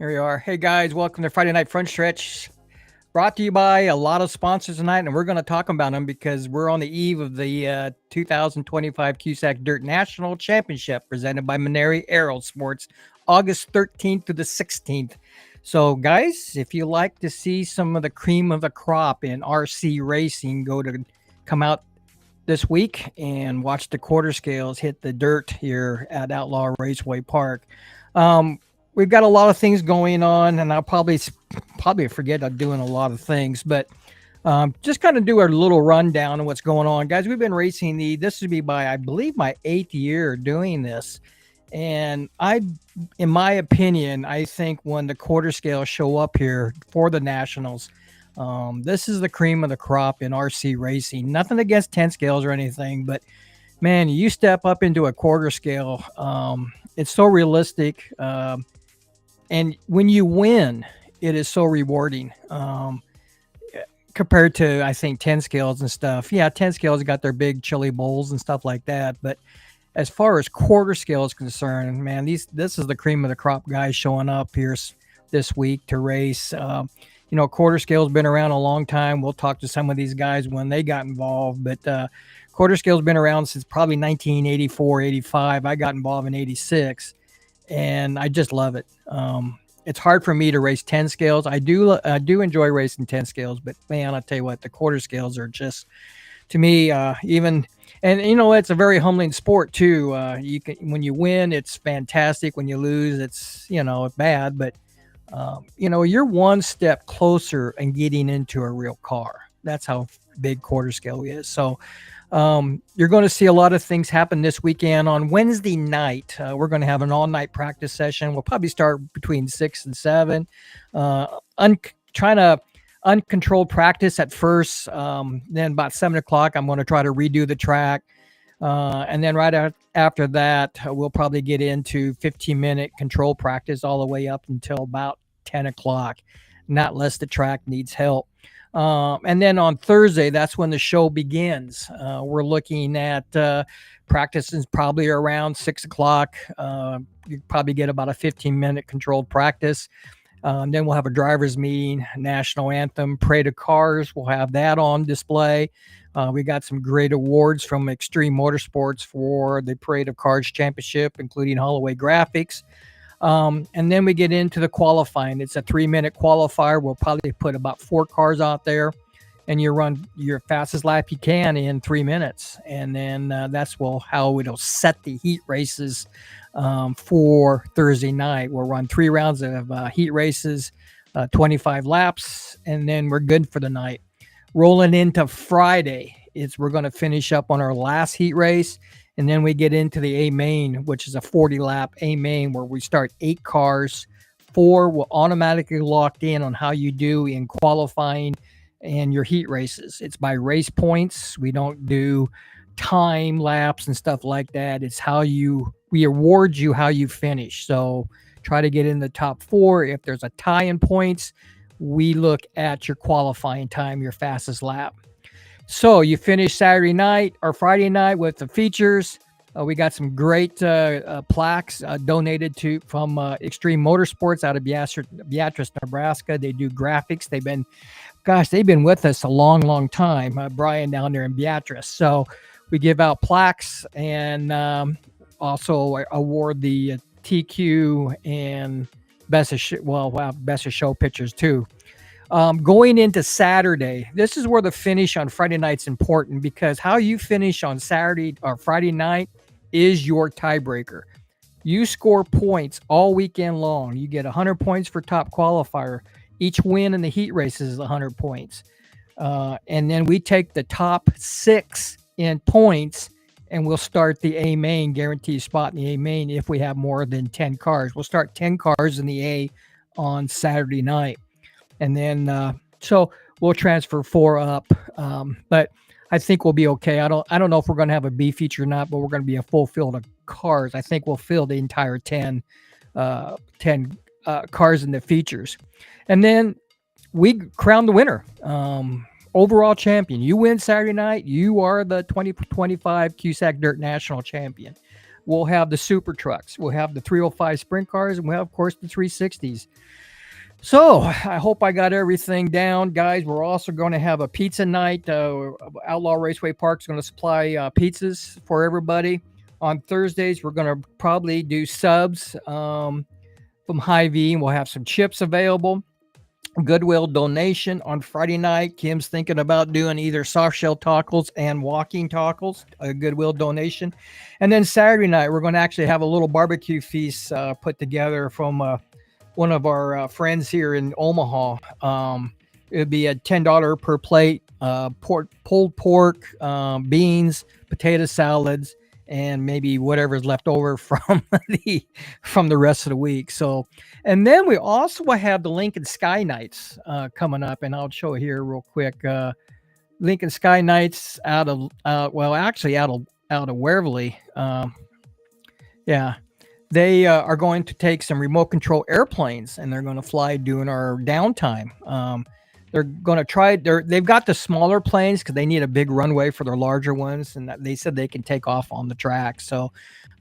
Here we are. Hey guys, welcome to Friday Night Front Stretch. Brought to you by a lot of sponsors tonight, and we're going to talk about them because we're on the eve of the 2025 QSAC Dirt National Championship presented by Mennare Aerosports, August 13th to the 16th. So, guys, if you like to see some of the cream of the crop in RC racing, come out this week and watch the quarter scales hit the dirt here at Outlaw Raceway Park. We've got a lot of things going on, and I'll probably forget I'm doing a lot of things, but just kind of do a little rundown of what's going on. Guys, we've been racing this would be I believe, my 8th year doing this. And in my opinion, I think when the quarter scales show up here for the Nationals, this is the cream of the crop in RC racing. Nothing against 10 scales or anything, but man, you step up into a quarter scale, it's so realistic. And when you win, it is so rewarding compared to, I think, 10 scales and stuff. Yeah, 10 scales got their big chili bowls and stuff like that. But as far as quarter scale is concerned, man, this is the cream of the crop guys showing up here this week to race. Quarter scale's been around a long time. We'll talk to some of these guys when they got involved. But quarter scale's been around since probably 1984, 85. I got involved in 86. And I just love it. It's hard for me to race 10 scales. I do enjoy racing 10 scales, but man, I tell you what, the quarter scales are just, to me, it's a very humbling sport too. When you win, it's fantastic. When you lose, it's bad. But you're one step closer and getting into a real car. That's how big quarter scale is. So. You're going to see a lot of things happen this weekend. On Wednesday night, we're going to have an all-night practice session. We'll probably start between 6 and 7. Trying to uncontrolled practice at first. Then about 7 o'clock, I'm going to try to redo the track. And then right after that, we'll probably get into 15-minute control practice all the way up until about 10 o'clock, not unless the track needs help. And then on Thursday, that's when the show begins. We're looking at practices probably around 6 o'clock. You probably get about a 15-minute controlled practice. Then we'll have a driver's meeting, national anthem, parade of cars. We'll have that on display. We got some great awards from Extreme Motorsports for the Parade of Cars Championship, including Holloway Graphics. And then we get into the qualifying. It's a 3-minute qualifier. We'll probably put about 4 cars out there, and you run your fastest lap you can in 3 minutes. And then that's how it'll set the heat races for Thursday night. We'll run 3 rounds of heat races, 25 laps, and then we're good for the night. Rolling into Friday, we're going to finish up on our last heat race. And then we get into the A main, which is a 40-lap A main, where we start 8 cars. 4 will automatically locked in on how you do in qualifying and your heat races. It's by race points. We don't do time laps and stuff like that. It's we award you how you finish. So try to get in the top 4. If there's a tie in points, we look at your qualifying time, your fastest lap. So you finish Saturday night or Friday night with the features. We got some great plaques donated from Extreme Motorsports out of Beatrice, Nebraska. They do graphics. They've been with us a long, long time. Brian down there in Beatrice. So we give out plaques and also award the TQ and best of show pictures too. Going into Saturday, this is where the finish on Friday night's important, because how you finish on Saturday or Friday night is your tiebreaker. You score points all weekend long. You get 100 points for top qualifier. Each win in the heat races is 100 points. And then we take the top 6 in points, and we'll start the A main, guaranteed spot in the A main if we have more than 10 cars. We'll start 10 cars in the A on Saturday night. And then, so we'll transfer 4 up. But I think we'll be okay. I don't know if we're going to have a B feature or not, but we're going to be a full field of cars. I think we'll fill the entire 10 cars in the features. And then we crown the winner, overall champion. You win Saturday night, you are the 2025 QSAC Dirt National champion. we'll have the super trucks, we'll have the 305 sprint cars, and we'll have, of course, the 360s. So I hope I got everything down, guys. We're also going to have a pizza night. Outlaw Raceway Park is going to supply pizzas for everybody. On Thursdays, we're going to probably do subs from Hy-Vee, and we'll have some chips available. Goodwill donation on Friday night. Kim's thinking about doing either soft shell tacos and walking tacos, a Goodwill donation. And then Saturday night, we're going to actually have a little barbecue feast put together from one of our friends here in Omaha. It would be a $10 per plate, pulled pork, beans, potato salads, and maybe whatever's left over from the rest of the week. So, and then we also will have the Lincoln Sky Nights coming up, and I'll show it here real quick. Lincoln Sky Nights out of Waverly. Yeah. They are going to take some remote control airplanes, and they're going to fly during our downtime. They're going to try. They've got the smaller planes because they need a big runway for their larger ones, and they said they can take off on the track. So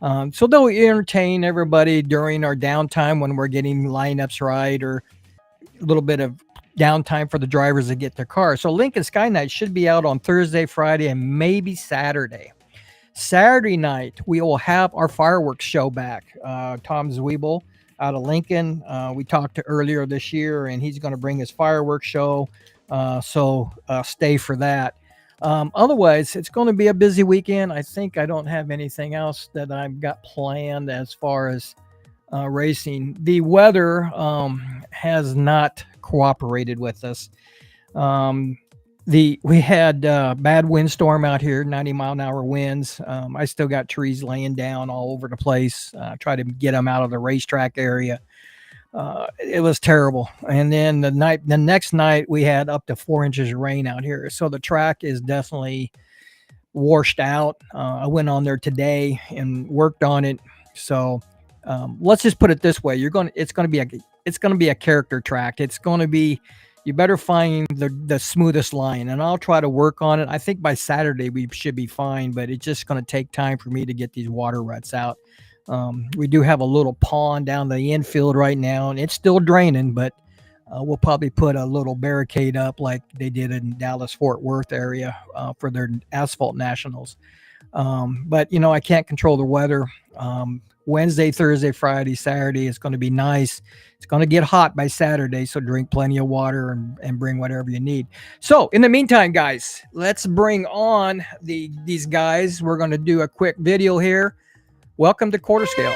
they'll entertain everybody during our downtime when we're getting lineups right, or a little bit of downtime for the drivers to get their cars. So Lincoln Sky Night should be out on Thursday, Friday, and maybe Saturday. Saturday night, we will have our fireworks show back. Tom Zwiebel out of Lincoln. We talked to earlier this year, and he's going to bring his fireworks show. So stay for that. Otherwise, it's going to be a busy weekend. I think I don't have anything else that I've got planned as far as racing. The weather has not cooperated with us. We had bad windstorm out here, 90-mile-an-hour winds. I still got trees laying down all over the place. Try to get them out of the racetrack area. It was terrible. And then the next night, we had up to 4 inches of rain out here. So the track is definitely washed out. I went on there today and worked on it. So let's just put it this way: it's going to be a character track. It's going to be. You better find the smoothest line, and I'll try to work on it. I think by Saturday we should be fine, but it's just going to take time for me to get these water ruts out. We do have a little pond down the infield right now, and it's still draining, but we'll probably put a little barricade up like they did in Dallas-Fort Worth area for their asphalt nationals. But, I can't control the weather. Wednesday, Thursday, Friday, Saturday, it's going to be nice. It's going to get hot by Saturday, so drink plenty of water and bring whatever you need. So in the meantime, guys, let's bring on these guys. We're going to do a quick video here. Welcome to Quarter Scale.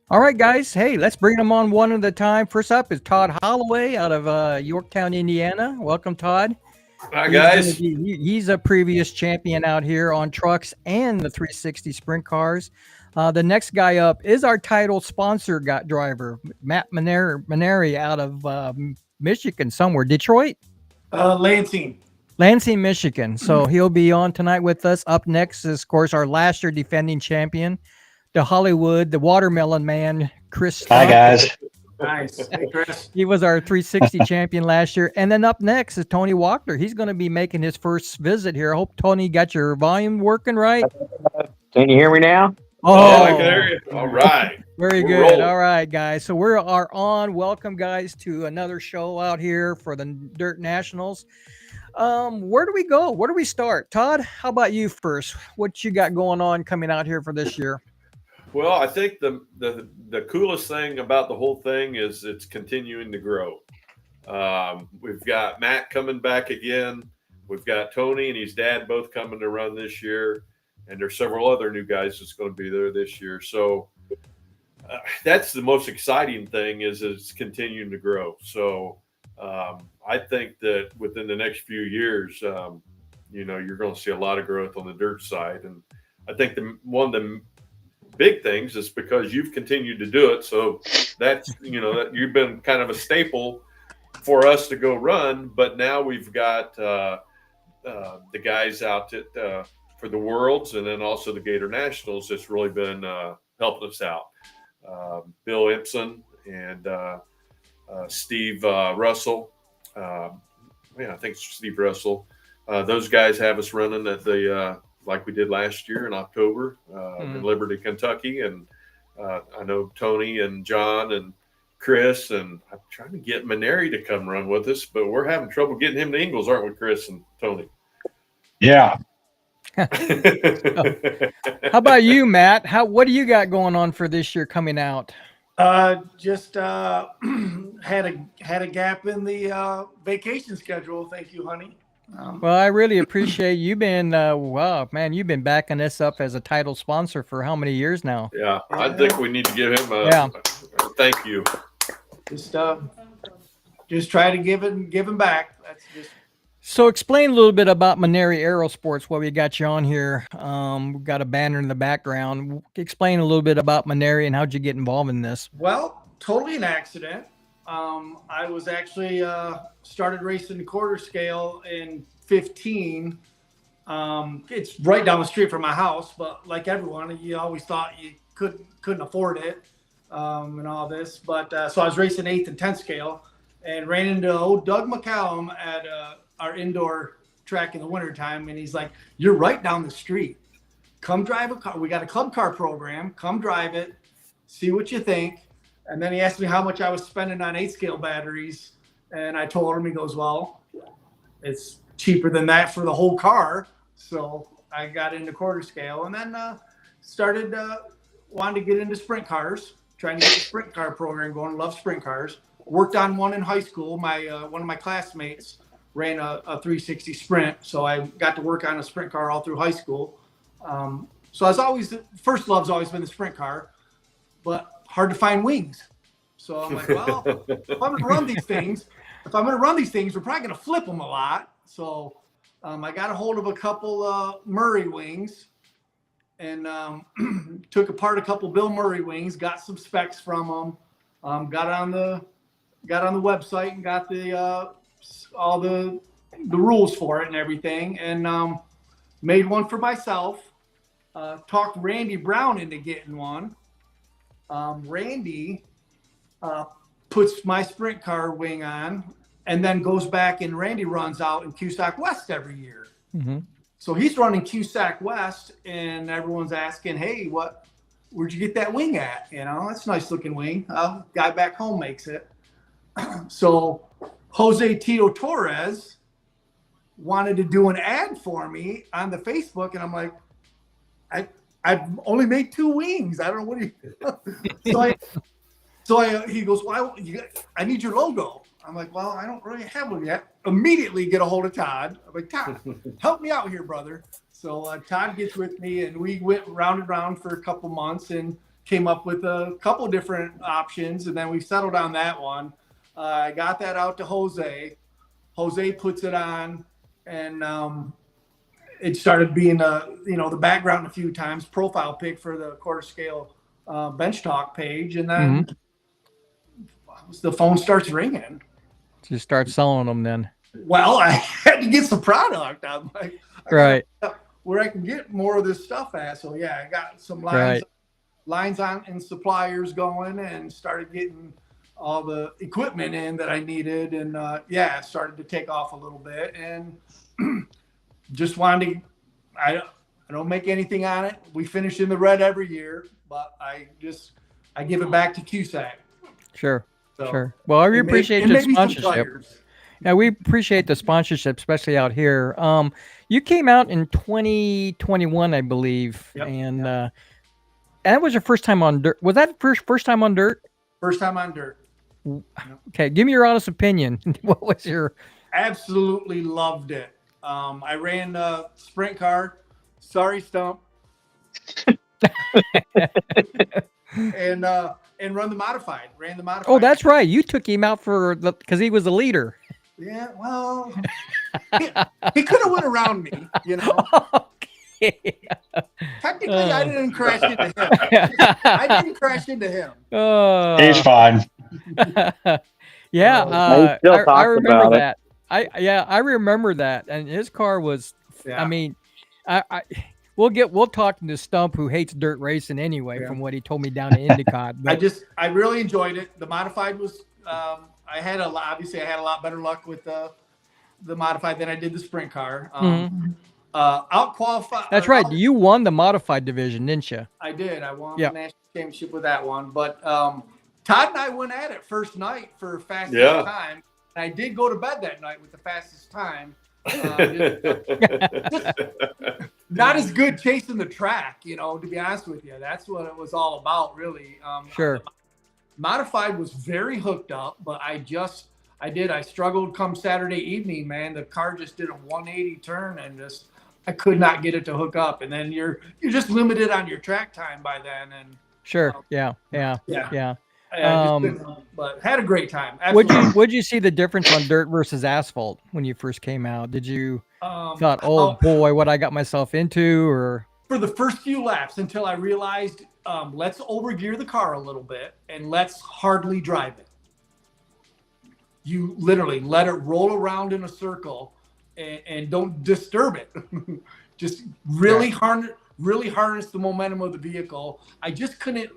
All right, guys. Hey, let's bring them on one at a time. First up is Todd Holloway out of Yorktown, Indiana. Welcome, Todd. Hi, guys. He's a previous champion out here on trucks and the 360 sprint cars. The next guy up is our title sponsor driver, Matt Mennare out of Michigan, somewhere. Detroit? Lansing, Michigan. So he'll be on tonight with us. Up next is, of course, our last year defending champion, the Hollywood, the watermelon man, Chris. Hi, guys. nice. Hey, Chris. He was our 360 champion last year. And then up next is Tony Wachter. He's going to be making his first visit here. I hope, Tony, got your volume working right. Can you hear me now? Oh, I can hear you. All right. Very We're good. rolling. All right, guys. So we are on. Welcome, guys, to another show out here for the Dirt Nationals. Where do we go? Where do we start? Todd, how about you first? What you got going on coming out here for this year? Well, I think the coolest thing about the whole thing is it's continuing to grow. We've got Matt coming back again. We've got Tony and his dad both coming to run this year, and there's several other new guys that's going to be there this year. So that's the most exciting thing is it's continuing to grow. So I think that within the next few years, you're going to see a lot of growth on the dirt side. And I think one of the big things is because you've continued to do it. So that's, that you've been kind of a staple for us to go run. But now we've got the guys out at for the Worlds and then also the Gator Nationals that's really been helping us out. Bill Impson and Steve Russell. I think it's Steve Russell. Those guys have us running at the like we did last year in October in Liberty, Kentucky. And I know Tony and John and Chris, and I'm trying to get Mennare to come run with us, but we're having trouble getting him to Ingles, aren't we, Chris and Tony? Yeah. How about you, Matt? What do you got going on for this year coming out? Just had a gap in the vacation schedule. Thank you, honey. Well, I really appreciate you've been you've been backing us up as a title sponsor for how many years now? Yeah, I think we need to give him a thank you. Just try to give him back. That's just. So explain a little bit about Mennare Aerosports while we got you on here. We've got a banner in the background. Explain a little bit about Mennare and how'd you get involved in this? Well, totally an accident. I was actually started racing the quarter scale in 15. It's right down the street from my house, but like everyone, you always thought you couldn't afford it and all this. But so I was racing 8th and 10th scale and ran into old Doug McCallum at our indoor track in the wintertime. And he's like, "You're right down the street. Come drive a car. We got a club car program. Come drive it. See what you think." And then he asked me how much I was spending on 8 scale batteries. And I told him, he goes, "Well, it's cheaper than that for the whole car." So I got into quarter scale and then started wanting to get into sprint cars, trying to get the sprint car program going. Love sprint cars. Worked on one in high school. One of my classmates ran a 360 sprint. So I got to work on a sprint car all through high school. So I was always, first love's always been the sprint car, but hard to find wings. So I'm like, well, if I'm going to run these things, we're probably going to flip them a lot. So I got a hold of a couple Murray wings and took apart a couple Bill Murray wings, got some specs from them, got on the website and got all the rules for it and everything, and made one for myself. Talked Randy Brown into getting one. Randy puts my sprint car wing on and then goes back and Randy runs out in QSAC West every year. Mm-hmm. So he's running QSAC West and everyone's asking, "Hey, where'd you get that wing at?" That's a nice looking wing. Guy back home makes it. So Jose Tito Torres wanted to do an ad for me on the Facebook. And I'm like, I've only made 2 wings. I don't know what he goes, "Well, I need your logo." I'm like, "Well, I don't really have one yet." Immediately get a hold of Todd. I'm like, "Todd, help me out here, brother." So Todd gets with me and we went round and round for a couple months and came up with a couple different options. And then we settled on that one. I got that out to Jose. Jose puts it on and it started being the background a few times, profile pic for the quarter scale bench talk page, and then the phone starts ringing. So you start selling them then. Well, I had to get some product. I'm like, right, where I can get more of this stuff at. So yeah, I got some lines on and suppliers going, and started getting all the equipment in that I needed, and it started to take off a little bit, and just wanted to, I don't make anything on it. We finish in the red every year, but I give it back to QSAC. Sure. Sure. Well, I appreciate the sponsorship. Yeah, we appreciate the sponsorship, especially out here. You came out in 2021, I believe, and that was your first time on dirt. Was that first time on dirt? First time on dirt. Okay, give me your honest opinion. What was your? Absolutely loved it. I ran the sprint car. Sorry, Stump. and run the modified. Ran the modified. Oh, that's right. You took him out because he was the leader. Yeah, well, he could have went around me, you know. Okay. Technically, I didn't crash into him. I didn't crash into him. He's fine. Yeah, He still I talks remember about it. that. I remember that, and his car was. Yeah. I mean, we'll talk to Stump, who hates dirt racing anyway, from what he told me down in Endicott. But I really enjoyed it. The modified was I had a lot better luck with the modified than I did the sprint car. Out qualified. That's right. You won the modified division, didn't you? I did. I won the national championship with that one. But Todd and I went at it first night for fastest time. And I did go to bed that night with the fastest time. Not as good chasing the track, you know, to be honest with you. That's what it was all about, really. Sure. Modified was very hooked up, but I struggled come Saturday evening, man. The car just did a 180 turn and I could not get it to hook up. And then you're just limited on your track time by then. And sure. Yeah. But had a great time. Absolutely. Would you see the difference on dirt versus asphalt when you first came out? Did you thought, oh boy, what I got myself into? Or for the first few laps until I realized, let's overgear the car a little bit and let's hardly drive it. You literally let it roll around in a circle and don't disturb it. Just really harness the momentum of the vehicle. I just couldn't.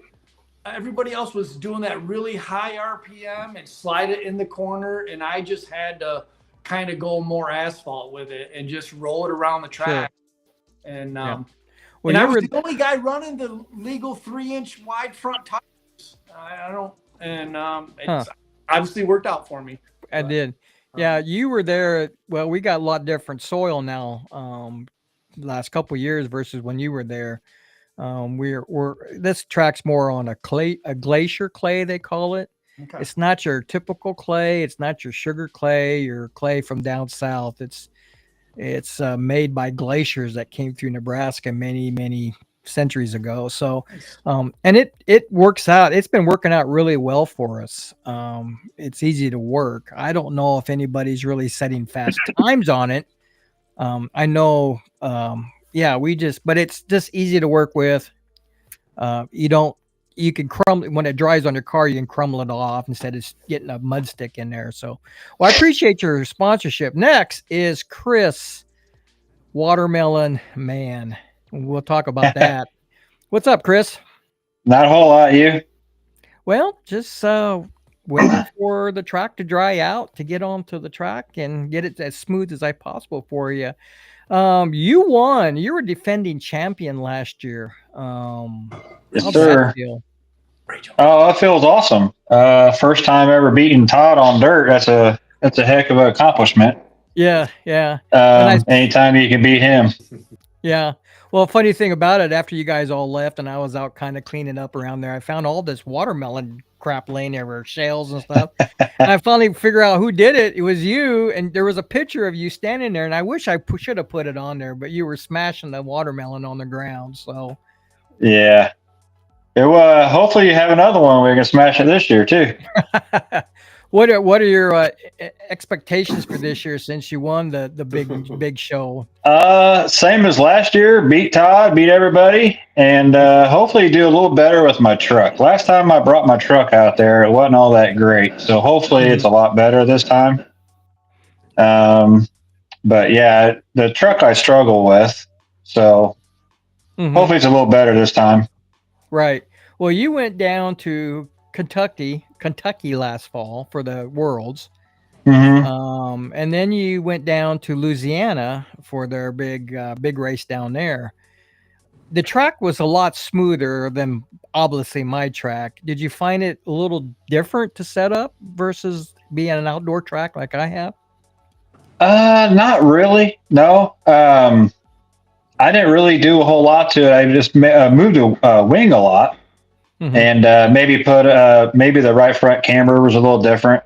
Everybody else was doing that really high RPM and slide it in the corner, and I just had to kind of go more asphalt with it and just roll it around the track. Sure. And and I was the only guy running the legal 3-inch wide front tires. It's obviously worked out for me. I did. Yeah, you were there. Well, we got a lot different soil now. Last couple of years versus when you were there. This track's more on a glacier clay, they call it. Okay. It's not your typical clay. It's not your sugar clay, your clay from down south. It's made by glaciers that came through Nebraska many centuries ago. So, and it works out. It's been working out really well for us. It's easy to work. I don't know if anybody's really setting fast times on it. I know, but it's just easy to work with. You can crumble when it dries on your car, you can crumble it off instead of getting a mud stick in there. So, well, I appreciate your sponsorship. Next is Chris, Watermelon Man. We'll talk about that. What's up, Chris? Not a whole lot, you? Well, just waiting for the track to dry out to get onto the track and get it as smooth as possible for you. You won. You were defending champion last year. Yes, sir. Oh, that feels awesome. First time ever beating Todd on dirt. That's a heck of an accomplishment. Yeah. Anytime you can beat him. Yeah. Well, funny thing about it, after you guys all left and I was out kind of cleaning up around there, I found all this watermelon crap laying everywhere, shells and stuff. And I finally figured out who did it. It was you, and there was a picture of you standing there, and I wish I should have put it on there, but you were smashing the watermelon on the ground. So, yeah. Hopefully you have another one where you can smash it this year too. What are your expectations for this year since you won the big show? Same as last year. Beat Todd, beat everybody, and hopefully do a little better with my truck. Last time I brought my truck out there, it wasn't all that great. So hopefully it's a lot better this time. But yeah, the truck I struggle with. So hopefully it's a little better this time. Right. Well, you went down to Kentucky last fall for the Worlds. And then you went down to Louisiana for their big race down there. The track was a lot smoother than obviously my track. Did you find it a little different to set up versus being an outdoor track like I have? Not really. No. I I didn't really do a whole lot to it. I just moved a wing a lot, and maybe maybe the right front camber was a little different.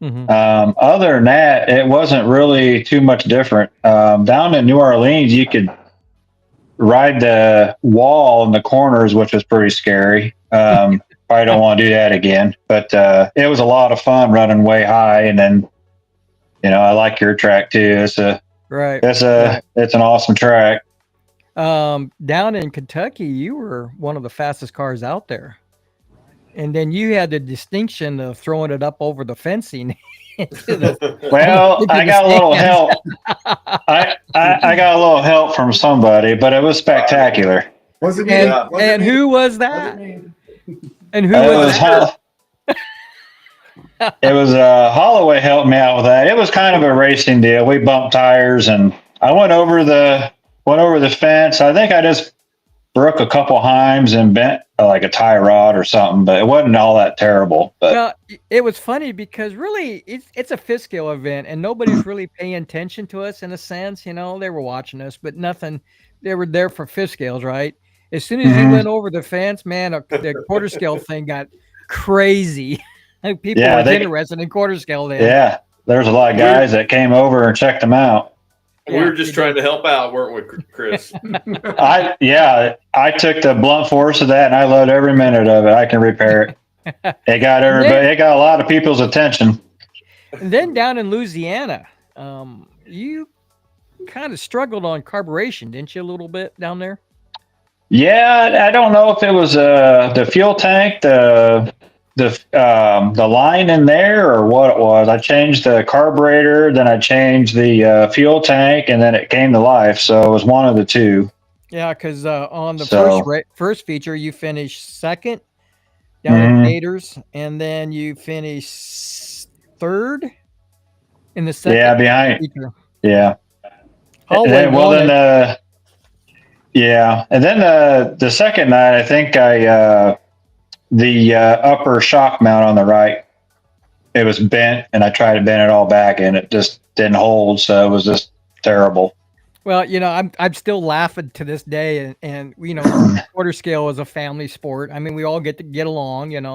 Other than that, it wasn't really too much different. Down in New Orleans, you could ride the wall in the corners, which was pretty scary. Probably don't want to do that again. But it was a lot of fun running way high, and then I like your track too. It's an awesome track. Down in Kentucky, you were one of the fastest cars out there. And then you had the distinction of throwing it up over the fencing. Well, I got a little help. I got a little help from somebody, but it was spectacular. Was it and who was that? And who was that? It was Holloway helped me out with that. It was kind of a racing deal. We bumped tires, and I went over the fence. I think I just broke a couple heims and bent like a tie rod or something, but it wasn't all that terrible. But well, it was funny because really it's a fifth scale event, and nobody's really paying attention to us in a sense. They were watching us, but nothing. They were there for fifth scales, right? As soon as you went over the fence, man, the quarter scale thing got crazy. People were interested in quarter scale then. Yeah, there's a lot of guys that came over and checked them out. We were just trying to help out, weren't we, Chris? I took the blunt force of that, and I loved every minute of it. I can repair it. It got everybody. It got a lot of people's attention. And then down in Louisiana, you kind of struggled on carburation, didn't you, a little bit down there? Yeah, I don't know if it was the fuel tank, the line in there, or what it was. I changed the carburetor, then I changed the fuel tank, and then it came to life. So it was one of the two. Yeah, because on the first feature, you finished second down at Gators, and then you finished third in the second. Yeah, behind. Feature. Yeah. And then the second night, I think the upper shock mount on the right, it was bent, and I tried to bend it all back, and it just didn't hold. So it was just terrible. Well, I'm still laughing to this day, and quarter scale is a family sport. I mean, we all get to get along, and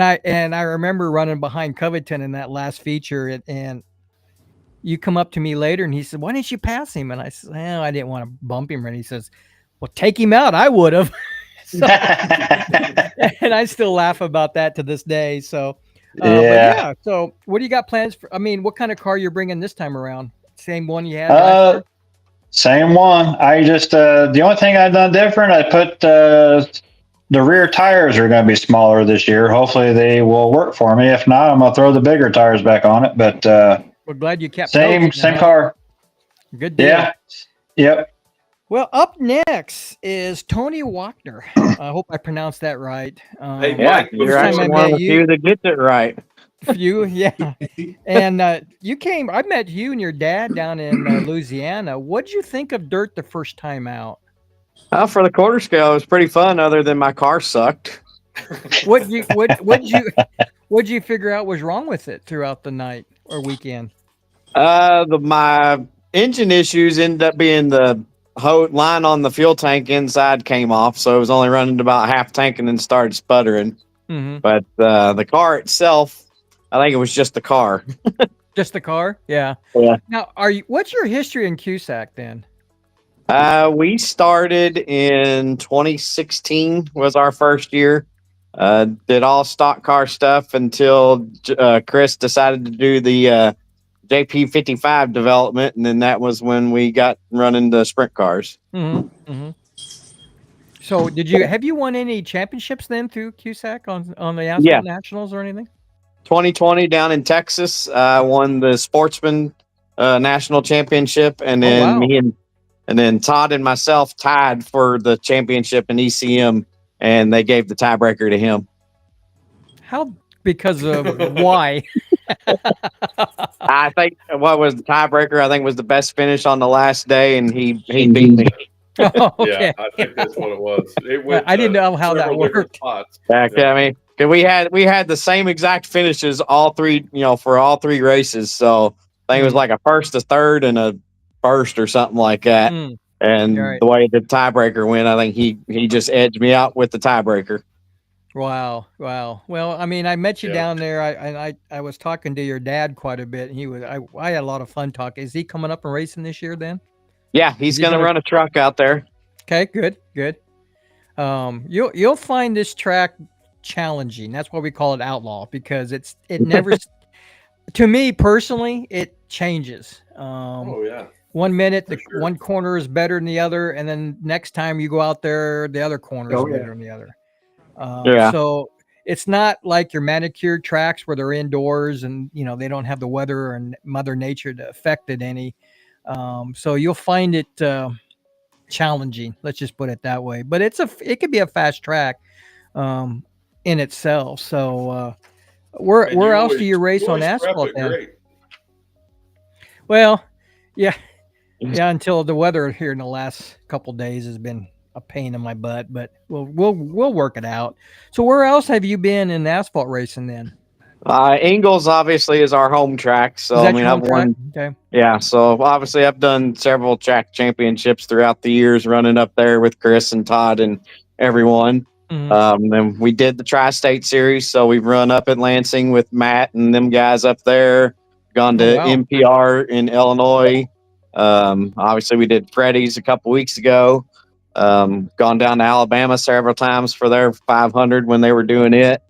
I remember running behind Covington in that last feature, and you come up to me later, and he said, "Why didn't you pass him?" And I said, "I didn't want to bump him." And he says, "Well, take him out. I would have." So, and I still laugh about that to this day. So, So, what do you got plans for? I mean, what kind of car you're bringing this time around? Same one you had last year? Same one. I just the only thing I've done different, I put the rear tires are going to be smaller this year. Hopefully, they will work for me. If not, I'm going to throw the bigger tires back on it. But we're glad you kept same car. Good deal. Yeah. Yep. Well, up next is Tony Wachter. I hope I pronounced that right. Hey, Mike, you're actually one of the few that gets it right. You, yeah. And you came. I met you and your dad down in Louisiana. What'd you think of dirt the first time out? For the quarter scale, it was pretty fun. Other than my car sucked. What'd you figure out was wrong with it throughout the night or weekend? My engine issues ended up being the line on the fuel tank inside came off, so it was only running about half tank and then started sputtering. But the car itself, I think it was just the car. Just the car? Yeah. Now, what's your history in QSAC then? We started in 2016 was our first year. Did all stock car stuff until Chris decided to do the JP55 development, and then that was when we got running the sprint cars. So have you won any championships then through QSAC on the Asphalt Nationals or anything? 2020 down in Texas, I won the Sportsman National Championship, and then and then Todd and myself tied for the championship in ECM, and they gave the tiebreaker to him. How? Because of why? I think what was the tiebreaker? I think was the best finish on the last day, and he beat me. Oh, okay. Yeah, I think that's what it was. It went, I didn't know how that worked. I mean, we had the same exact finishes all three, for all three races. So I think it was like a first, a third, and a first or something like that. And Right. the way the tiebreaker went, I think he just edged me out with the tiebreaker. Wow. Well, I mean, I met you Yeah. down there. I was talking to your dad quite a bit, and I had a lot of fun talking. Is he coming up and racing this year then? Yeah, he's Is he going to gonna- run a truck out there. Okay, good. You'll find this track challenging. That's why we call it outlaw, because it never to me personally, it changes. Oh yeah. 1 minute For the sure. one corner is better than the other, and then next time you go out there, the other corner is Oh, yeah. better than the other. Yeah. So it's not like your manicured tracks where they're indoors and they don't have the weather and Mother Nature to affect it any. So you'll find it challenging. Let's just put it that way. But it could be a fast track in itself. So where And you else do always- you race on always prep asphalt it then? great. Well, yeah, until the weather here in the last couple days has been a pain in my butt, but we'll work it out. So where else have you been in asphalt racing then? Ingalls obviously is our home track. So Is I that mean, your home I've won. track? Okay. Yeah, so obviously I've done several track championships throughout the years, running up there with Chris and Todd and everyone. Mhm. And we did the Tri-State Series, so we've run up in Lansing with Matt and them guys up there. Gone to Oh, wow. MPR in Illinois. Obviously, we did Freddy's a couple weeks ago. Gone down to Alabama several times for their 500 when they were doing it.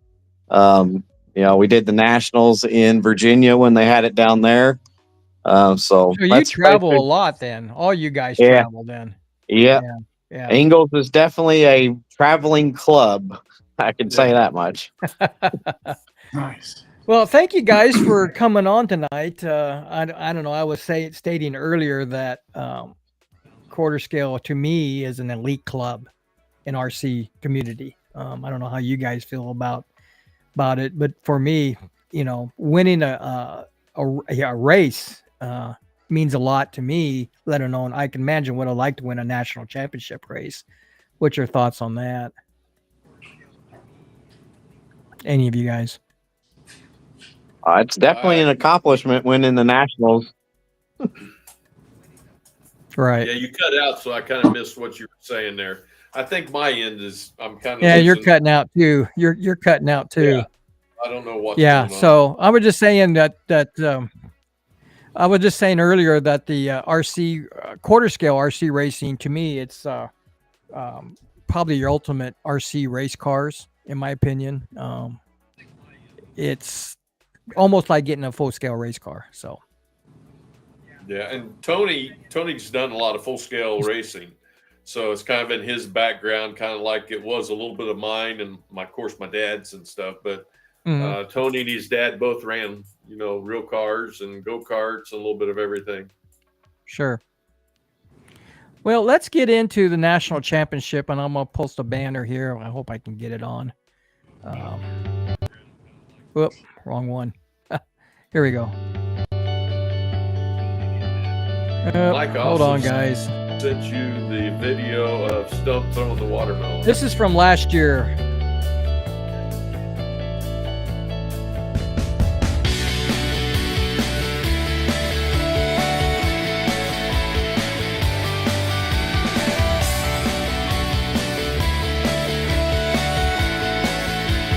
We did the Nationals in Virginia when they had it down there. So So you that's travel a basically- lot then. All you guys Yeah. travel then. Yeah. Yeah. Ingalls is definitely a traveling club. I can say that much. Nice. Well, thank you guys for coming on tonight. I don't know. I was stating earlier that quarter scale to me is an elite club in RC community. I don't know how you guys feel about it, but for me, winning a race means a lot to me. Let alone I can imagine what I'd like to win a national championship race. What's your thoughts on that? Any of you guys? It's definitely an accomplishment winning the Nationals. Right. Yeah, you cut out, so I kind of missed what you were saying there. I think my end is I'm kind of Yeah, you're losing- cutting out too. You're cutting out too. Yeah. I don't know what's Yeah. going on. So I was just saying that I was just saying earlier that the RC quarter scale RC racing to me it's probably your ultimate RC race cars in my opinion. It's almost like getting a full scale race car. So Yeah, and Tony's done a lot of full scale racing, so it's kind of in his background, kind of like it was a little bit of mine and of course my dad's and stuff. But Tony and his dad both ran, real cars and go karts and a little bit of everything. sure. Well, let's get into the national championship, and I'm gonna post a banner here. I hope I can get it on. Whoop, wrong one. Here we go. Mike Hold also on, guys. Sent you the video of Stump throwing the watermelon. This is from last year.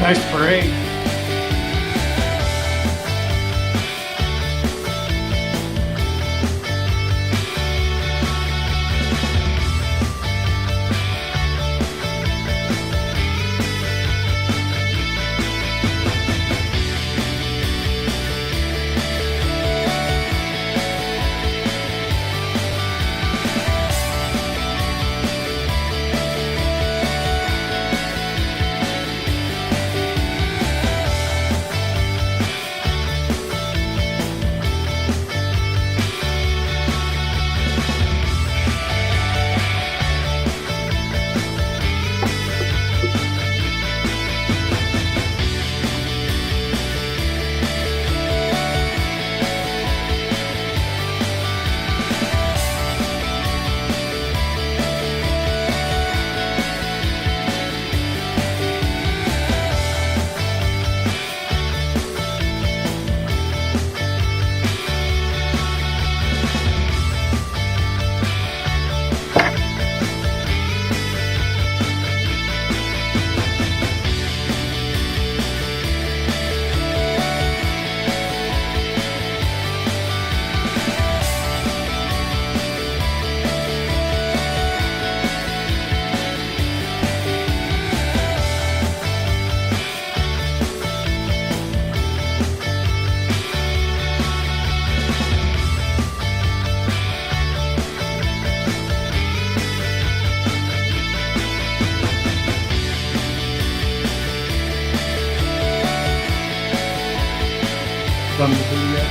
Nice parade. from the video.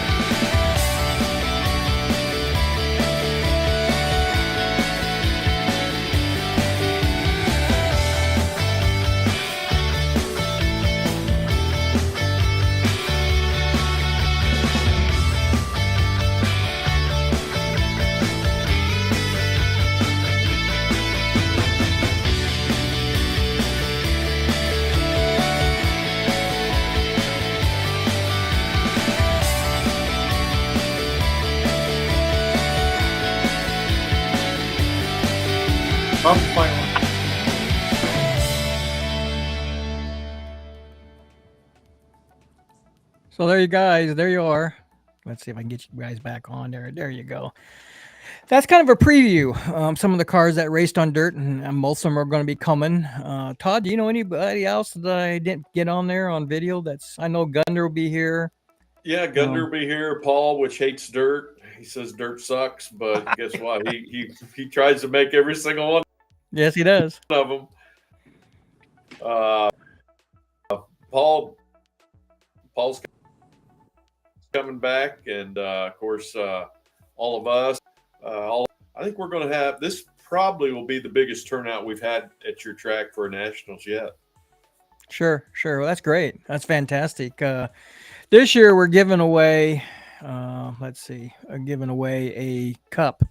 Bump fight one. So there you guys, there you are. Let's see if I can get you guys back on there. There you go. That's kind of a preview. Some of the cars that raced on dirt, and most of them are going to be coming. Todd, do you know anybody else that I didn't get on there on video? I know Gunder will be here. Yeah, Gunder will be here. Paul, which hates dirt. He says dirt sucks, but guess what? He tries to make every single one Yes, he does. of them. Paul's coming back, and of course, all of us. I think we're going to have this. Probably will be the biggest turnout we've had at your track for nationals yet. Sure. Well, that's great. That's fantastic. This year we're giving away. Giving away a cup.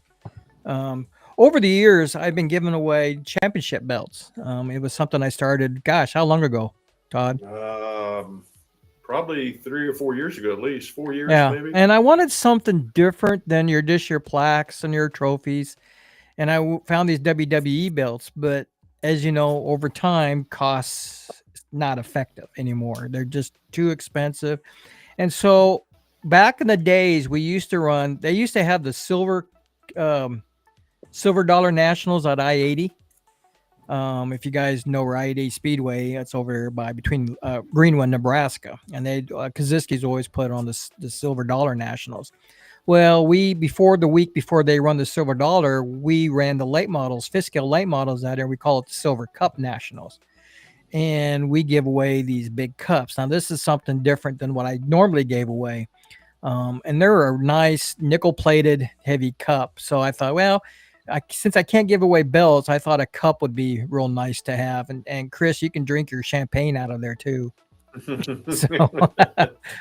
Over the years, I've been giving away championship belts. It was something I started. Gosh, how long ago, Todd? Probably 3 or 4 years ago, at least 4 years, maybe. And I wanted something different than your plaques and your trophies. And I found these WWE belts, but as you know, over time, costs not effective anymore. They're just too expensive. And so back in the days, they used to have the silver dollar nationals at I-80. If you guys know where I-80 Speedway, it's over there between Greenwood, Nebraska, and Kaziski's always put on the silver dollar nationals. Well, before they run the silver dollar, we ran the late models, fifth scale late models out there. We call it the silver cup nationals, and we give away these big cups. Now, this is something different than what I normally gave away, and they're a nice nickel plated heavy cup. So I thought, well, since I can't give away belts, I thought a cup would be real nice to have. And Chris, you can drink your champagne out of there too.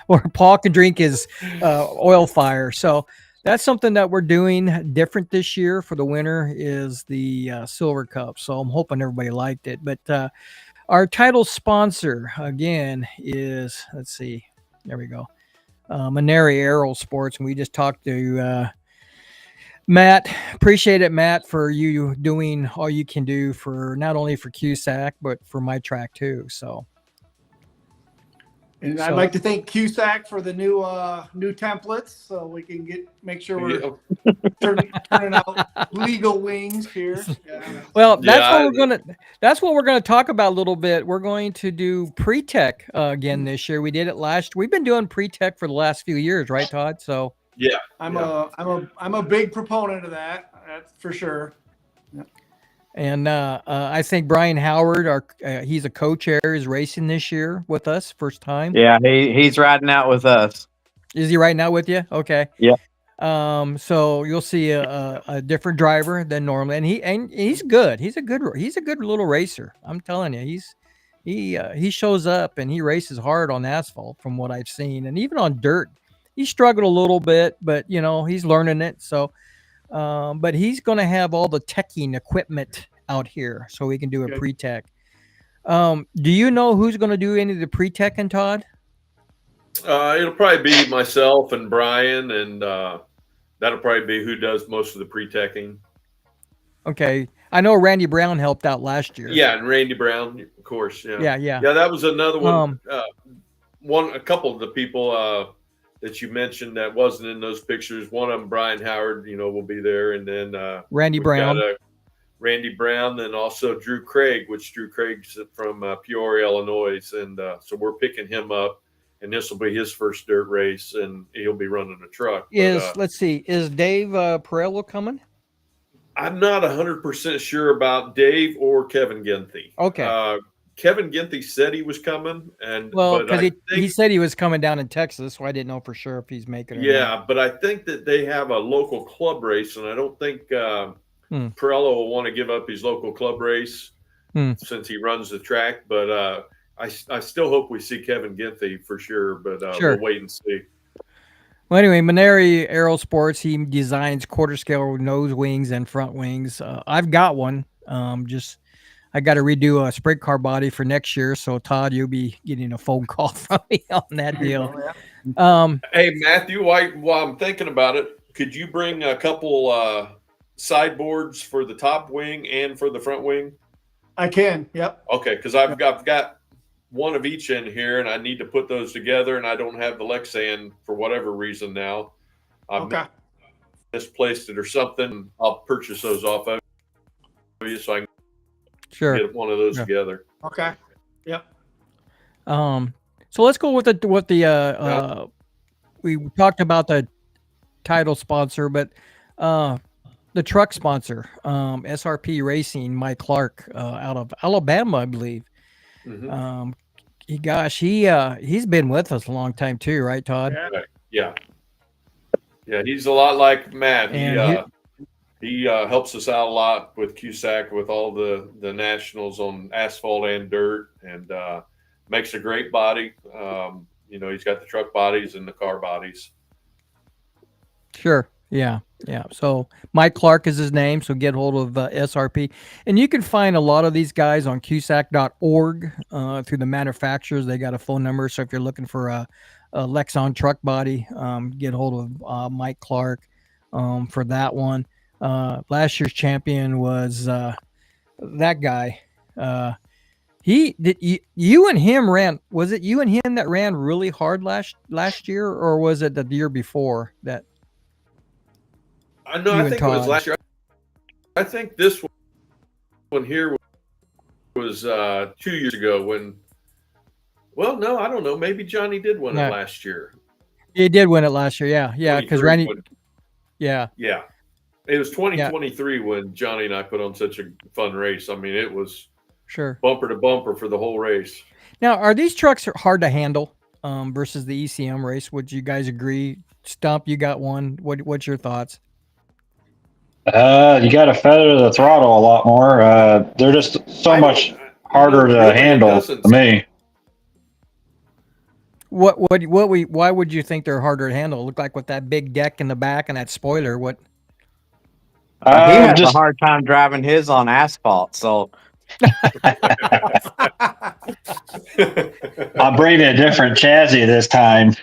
Or Paul can drink his oil fire. So that's something that we're doing different this year for the winter is the silver cup. So I'm hoping everybody liked it. But our title sponsor again is, let's see, there we go, Mennare Aerosports, and we just talked to Matt. Appreciate it, Matt, for you doing all you can do for not only for QSAC but for my track too. So. And I'd like to thank QSAC for the new templates, so we can make sure we're turning out legal wings here. Yeah. Well, that's what we're gonna talk about a little bit. We're going to do pre-tech again this year. We did it last. We've been doing pre-tech for the last few years, right, Todd? So yeah, I'm a big proponent of that. That's for sure. Yeah. And I think Brian Howard, he's a co-chair, is racing this year with us, first time. Yeah, he's riding out with us. Is he riding out with you? Okay. Yeah. So you'll see a different driver than normally, and he's good. He's a good little racer. I'm telling you, he shows up and he races hard on asphalt from what I've seen, and even on dirt, he struggled a little bit, but he's learning it. So. But he's going to have all the teching equipment out here so we can do a pre-tech. Do you know who's going to do any of the pre-teching, Todd? It'll probably be myself and Brian, and that'll probably be who does most of the pre-teching. Okay. I know Randy Brown helped out last year. Yeah, and Randy Brown, of course. Yeah. Yeah. That was another one. A couple of the people that you mentioned that wasn't in those pictures. One of them, Brian Howard, will be there. And then Randy Brown. Randy Brown, and also Drew Craig's from Peoria, Illinois. And so we're picking him up, and this will be his first dirt race, and he'll be running a truck. Let's see, is Dave Perello coming? I'm not 100% sure about Dave or Kevin Ginthy. Okay. Kevin Ginthy said he was coming, and Well, but because I he think, said he was coming down in Texas, so I didn't know for sure if he's making it. Or yeah, not. but I think that they have a local club race, and I don't think Pirello will want to give up his local club race since he runs the track. But I still hope we see Kevin Ginthy for sure, but Sure. we'll wait and see. Well, anyway, Mennare Aerosports, he designs quarter scale nose wings and front wings. I've got one. I got to redo a sprint car body for next year. So Todd, you'll be getting a phone call from me on that deal. Hey Matthew, while I'm thinking about it, could you bring a couple sideboards for the top wing and for the front wing? I can. Yep. Okay, because I've got one of each in here, and I need to put those together, and I don't have the Lexan for whatever reason now. Okay. Misplaced it or something. I'll purchase those off of you so I can get one of those together. Okay. Yep. So let's go with the we talked about the title sponsor, but the truck sponsor, SRP Racing, Mike Clark, out of Alabama, I believe. Mm-hmm. He's been with us a long time too, right, Todd? Yeah. He's a lot like Matt. And he helps us out a lot with QSAC, with all the nationals on asphalt and dirt, and makes a great body. He's got the truck bodies and the car bodies. Sure. Yeah. So Mike Clark is his name. So get hold of SRP, and you can find a lot of these guys on QSAC.org through the manufacturers. They got a phone number. So if you're looking for a Lexan truck body, get hold of Mike Clark for that one. Last year's champion was that guy. You and him ran. Was it you and him that ran really hard last year, or was it the year before that? I think it was last year. I think this one here was 2 years ago when. Well, no, I don't know. Maybe Johnny did win it last year. He did win it last year. Yeah, because Randy. Yeah. It was 2023 when Johnny and I put on such a fun race. I mean, it was bumper to bumper for the whole race. Now, are these trucks hard to handle versus the ECM race? Would you guys agree? Stump, you got one. What's your thoughts? You got to feather the throttle a lot more. They're just so much harder to handle to me. Why would you think they're harder to handle? Look like with that big deck in the back and that spoiler. What? He had a hard time driving his on asphalt, so I'm bringing a different chassis this time.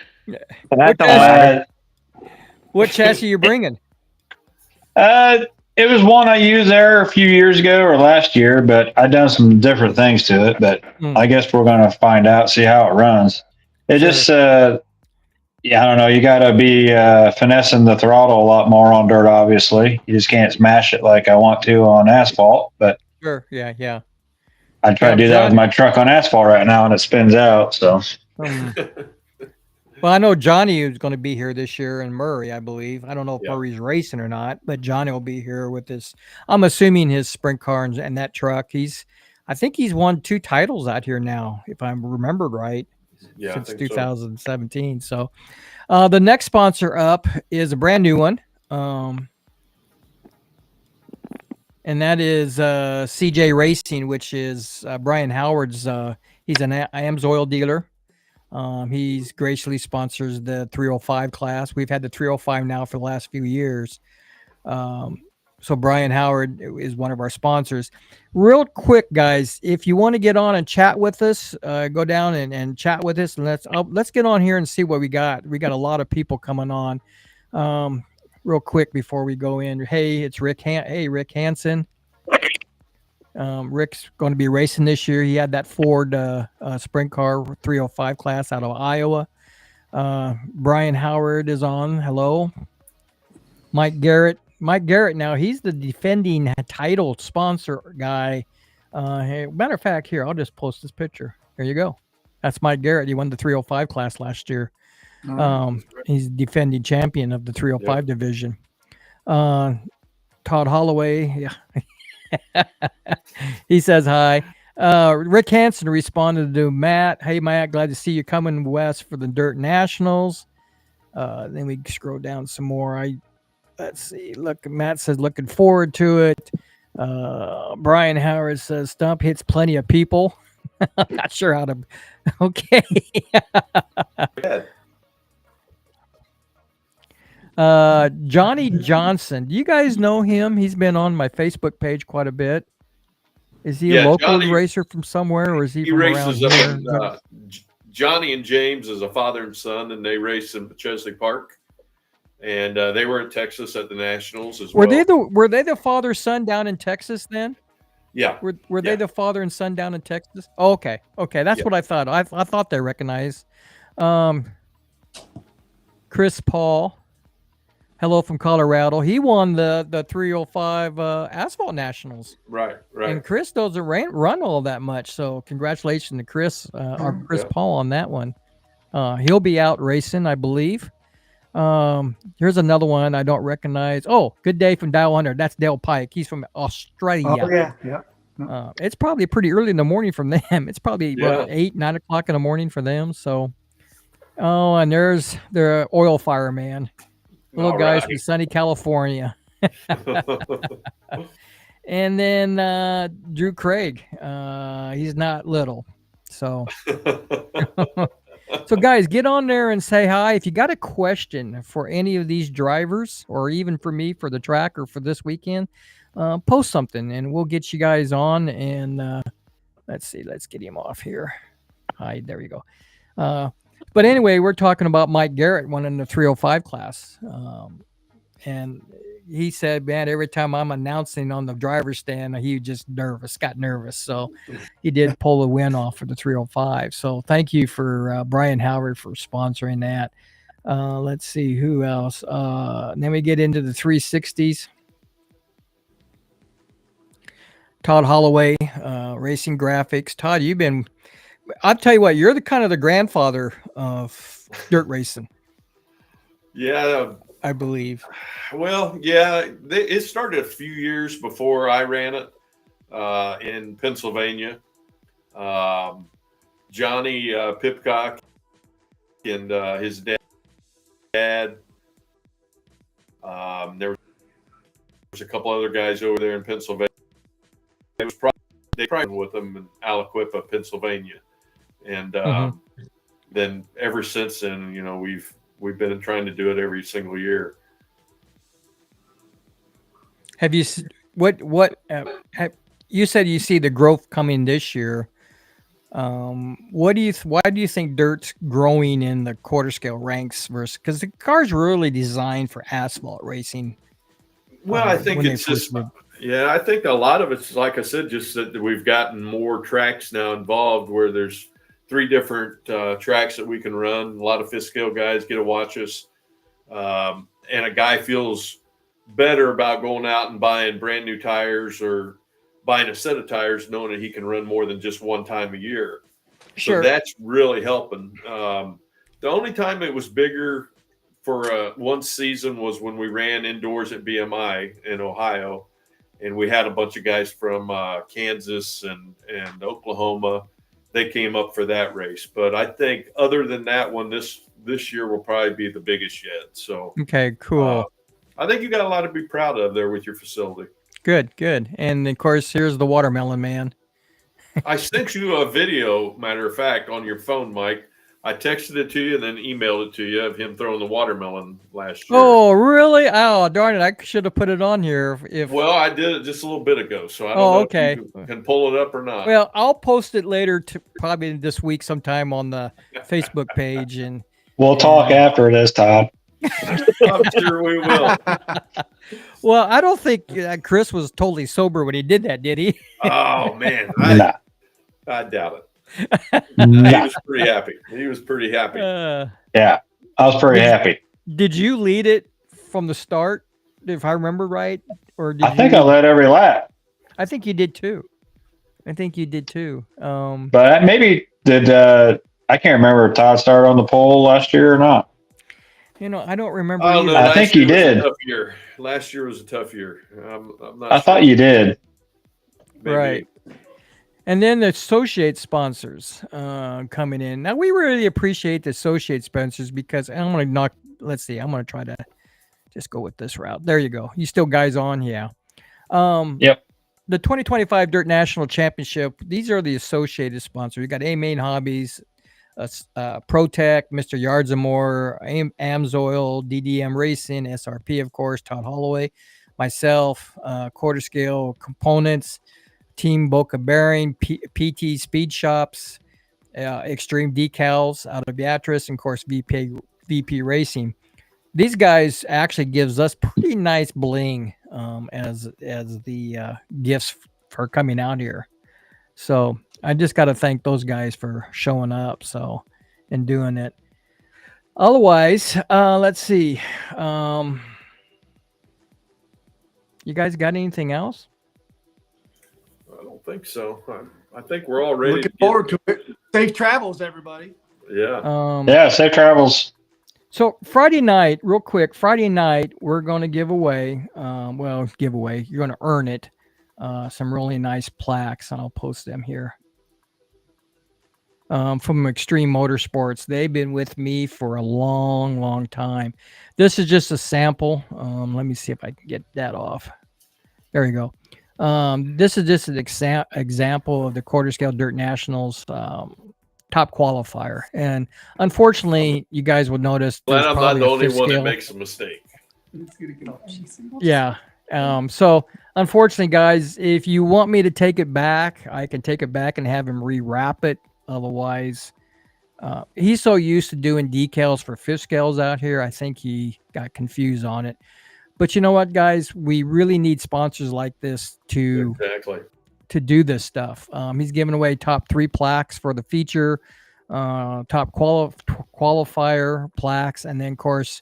What chassis are you bringing? It was one I used there a few years ago or last year, but I've done some different things to it. But I guess we're going to find out, see how it runs. It just, I don't know. You got to be finessing the throttle a lot more on dirt. Obviously, you just can't smash it like I want to on asphalt. But sure, yeah. I try to do that with my truck on asphalt right now, and it spins out. So. Well, I know Johnny is going to be here this year in Murray, I believe. I don't know if Murray's racing or not, but Johnny will be here with this. I'm assuming his sprint car and that truck. I think he's won 2 titles out here now, if I remembered right, since 2017. So the next sponsor up is a brand new one. And that is CJ Racing, which is Brian Howard's. He's an AMSOIL dealer. He's graciously sponsors the 305 class. We've had the 305 now for the last few years. So Brian Howard is one of our sponsors. Real quick, guys, if you want to get on and chat with us, go down and chat with us, and let's get on here and see what we got. We got a lot of people coming on. Real quick before we go in. Hey, it's Rick. Rick Hansen. Rick's going to be racing this year. He had that Ford sprint car 305 class out of Iowa. Brian Howard is on. Hello. Mike Garrett. Now he's the defending title sponsor guy. Matter of fact, here, I'll just post this picture. There you go. That's Mike Garrett. He won the 305 class last year. He's defending champion of the 305 division. Todd Holloway. Yeah. He says hi. Rick Hansen responded to Matt. Hey, Matt, glad to see you coming west for the Dirt Nationals. Then we scroll down some more. Let's see. Look, Matt says looking forward to it. Brian Howard says Stump hits plenty of people. I'm not sure how to. Okay. Johnny Johnson. Do you guys know him? He's been on my Facebook page quite a bit. Is he a local Johnny, racer from somewhere, or is he from around races here? up in, Johnny and James is a father and son, and they race in Chesley Park. And they were in Texas at the Nationals as well. Were they the father son down in Texas then? Yeah. Were they the father and son down in Texas? Oh, okay. That's what I thought. I thought they recognized. Chris Paul. Hello from Colorado. He won the 305 Asphalt Nationals. Right. And Chris doesn't run all that much. So congratulations to Chris, Chris Paul on that one. He'll be out racing, I believe. Here's another one I don't recognize. Oh, good day from Dial 100. That's Dale Pike. He's from Australia. Oh, yeah. It's probably pretty early in the morning from them. It's probably 8, 9 o'clock in the morning for them. So, and there's their oil fireman. Little guys from sunny California. And then Drew Craig. He's not little. So, so guys, get on there and say hi. If you got a question for any of these drivers, or even for me for the track or for this weekend, post something and we'll get you guys on. And let's see. Let's get him off here. Hi, there you go. But anyway, we're talking about Mike Garrett winning the 305 class. And he said, man, every time I'm announcing on the driver's stand, he just got nervous. So he did pull the win off for the 305. So thank you for Brian Howard for sponsoring that. Let's see who else. Then we get into the 360s. Todd Holloway, Racing Graphics. Todd, I'll tell you what, you're the kind of the grandfather of dirt racing. Yeah. I believe. Well, yeah, it started a few years before I ran it in Pennsylvania. Johnny Pipcock and his dad. There was a couple other guys over there in Pennsylvania. They probably with them in Aliquippa, Pennsylvania. And then ever since then, we've been trying to do it every single year. Have you you said you see the growth coming this year? Why do you think dirt's growing in the quarter scale ranks versus, because the car's really designed for asphalt racing? Well, I think it's just, I think a lot of it's, like I said, just that we've gotten more tracks now involved where there's 3 different tracks that we can run. A lot of fifth scale guys get to watch us. And a guy feels better about going out and buying brand new tires or buying a set of tires, knowing that he can run more than just one time a year. Sure. So that's really helping. The only time it was bigger for one season was when we ran indoors at BMI in Ohio. And we had a bunch of guys from Kansas and Oklahoma. They came up for that race. But I think other than that one, this year will probably be the biggest yet. So okay, cool. I think you got a lot to be proud of there with your facility. Good. And of course, here's the watermelon man. I sent you a video, matter of fact, on your phone, Mike. I texted it to you and then emailed it to you of him throwing the watermelon last year. Oh, really? Oh, darn it. I should have put it on here. Well, I did it just a little bit ago, so I don't know if you can pull it up or not. Well, I'll post it later, probably this week sometime on the Facebook page. And we'll talk after this, Todd. I'm sure we will. Well, I don't think Chris was totally sober when he did that, did he? Oh, man. I doubt it. He was pretty happy. Yeah, I was pretty happy. Did you lead it from the start, if I remember right? Or I think I led every lap. I think you did too. But maybe I can't remember if Todd started on the pole last year or not. I don't remember. Oh, no, I think you did. Last year was a tough year. I'm not I thought you did. Maybe. Right. And then the associate sponsors coming in. Now we really appreciate the associate sponsors because I'm going to knock. Let's see. I'm going to try to just go with this route. There you go. You still guys on? Yeah. Yep. The 2025 Dirt National Championship. These are the associated sponsors. You got A-Main Hobbies, ProTech, Mr. Yards and More, Amsoil, DDM Racing, SRP, of course, Todd Holloway, myself, Quarter Scale Components, Team Boca Bearing, PT Speed Shops, Extreme Decals out of Beatrice, and of course VP Racing. These guys actually gives us pretty nice bling as the gifts for coming out here. So I just got to thank those guys for showing up and doing it. Otherwise, let's see. You guys got anything else? I don't think so. I think we're all ready. Looking forward to it. Safe travels, everybody. Yeah. Yeah, safe travels. So Friday night, real quick, we're going to give away, you're going to earn it, some really nice plaques, and I'll post them here. From Extreme Motorsports. They've been with me for a long, long time. This is just a sample. Let me see if I can get that off. There you go. This is just an example of the Quarter Scale Dirt Nationals top qualifier. And unfortunately, you guys would notice Glad I'm not the only one scale. that makes a mistake. Yeah. So unfortunately, guys, if you want me to take it back, I can take it back and have him rewrap it. Otherwise, he's so used to doing decals for fifth scales out here. I think he got confused on it. But you know what, guys? We really need sponsors like this to do this stuff. He's giving away top 3 plaques for the feature, top qualifier plaques, and then of course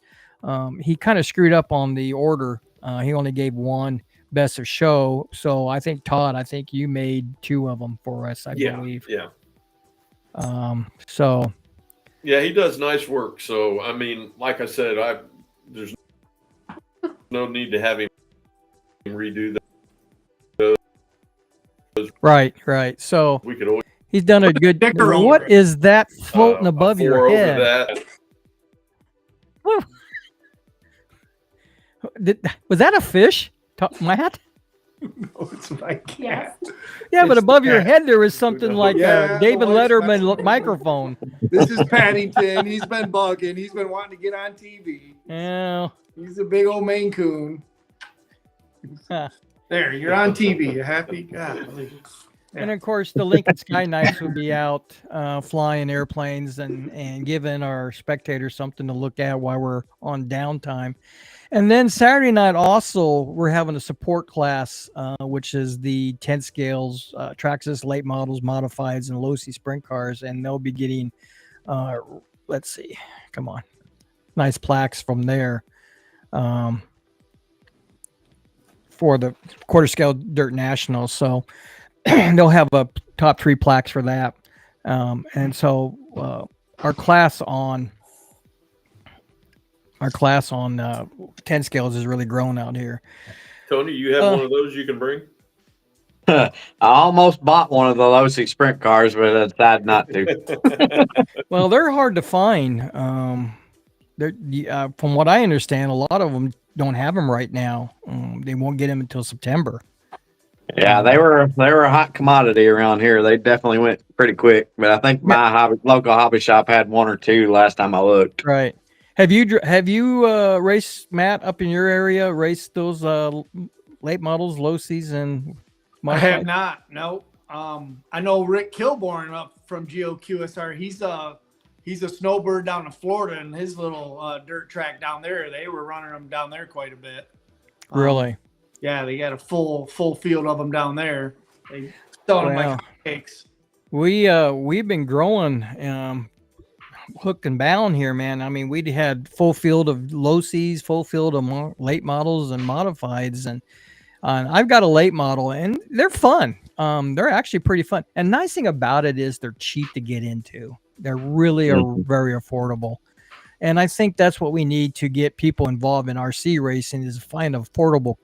he kind of screwed up on the order. He only gave 1 best of show. So I think Todd, you made 2 of them for us. I believe. Yeah. So. Yeah, he does nice work. So I mean, like I said, there's no need to have him redo that. Right. So we could always he's done a good. What is that floating above your head? Was that a fish, Matt? No, it's my cat. Yeah, but above your head there was something like a David Letterman microphone. This is Paddington. He's been bugging. He's been wanting to get on TV. Yeah. He's a big old Maine Coon. Huh. There, you're on TV. You happy? God. And of course, the Lincoln Sky Knights will be out flying airplanes and giving our spectators something to look at while we're on downtime. And then Saturday night also, we're having a support class, which is the 10 scales, Traxxas late models, modifieds, and low-C sprint cars. And they'll be getting, let's see, come on, nice plaques from there. For the Quarter Scale Dirt Nationals. So they'll have a top 3 plaques for that. And so our class on 10 scales is really grown out here. Tony, you have one of those you can bring? I almost bought one of the low-C sprint cars, but I decided not to. Well, they're hard to find. From what I understand, a lot of them don't have them right now. They won't get them until September. Yeah, they were a hot commodity around here. They definitely went pretty quick. But I think my local hobby shop had 1 or 2 last time I looked. Right. Have you raced, Matt, up in your area? Raced those late models, low season? I have not. No. I know Rick Kilborn up from GOQSR. He's a snowbird down in Florida, and his little dirt track down there, they were running them down there quite a bit. Really? Yeah, they got a full field of them down there. They selling them like cakes. We've been growing hook and bound here, man. I mean, we had full field of low C's, full field of late models and modifieds, and I've got a late model, and they're fun. They're actually pretty fun. And nice thing about it is they're cheap to get into. They're really are very affordable. And I think that's what we need to get people involved in RC racing is find an affordable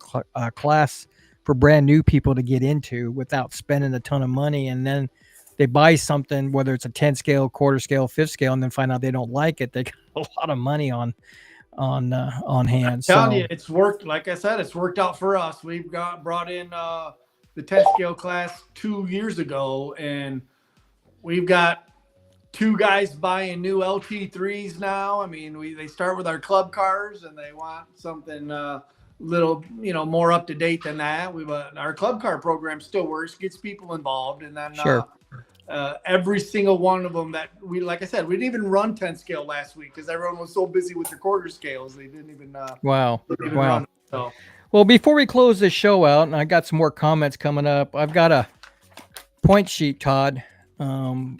class for brand new people to get into without spending a ton of money. And then they buy something, whether it's a 10 scale, quarter scale, fifth scale, and then find out they don't like it. They got a lot of money on hand. Telling you, it's worked. Like I said, it's worked out for us. We've brought in the 10 scale class 2 years ago, and we've got 2 guys buying new LT3s now. I mean, they start with our club cars, and they want something little, more up to date than that. Our club car program still works, gets people involved, and then Sure. Every single one of them that like I said, we didn't even run 10 scale last week because everyone was so busy with their quarter scales they didn't even Wow. run. So. Well, before we close this show out, and I got some more comments coming up, I've got a point sheet, Todd.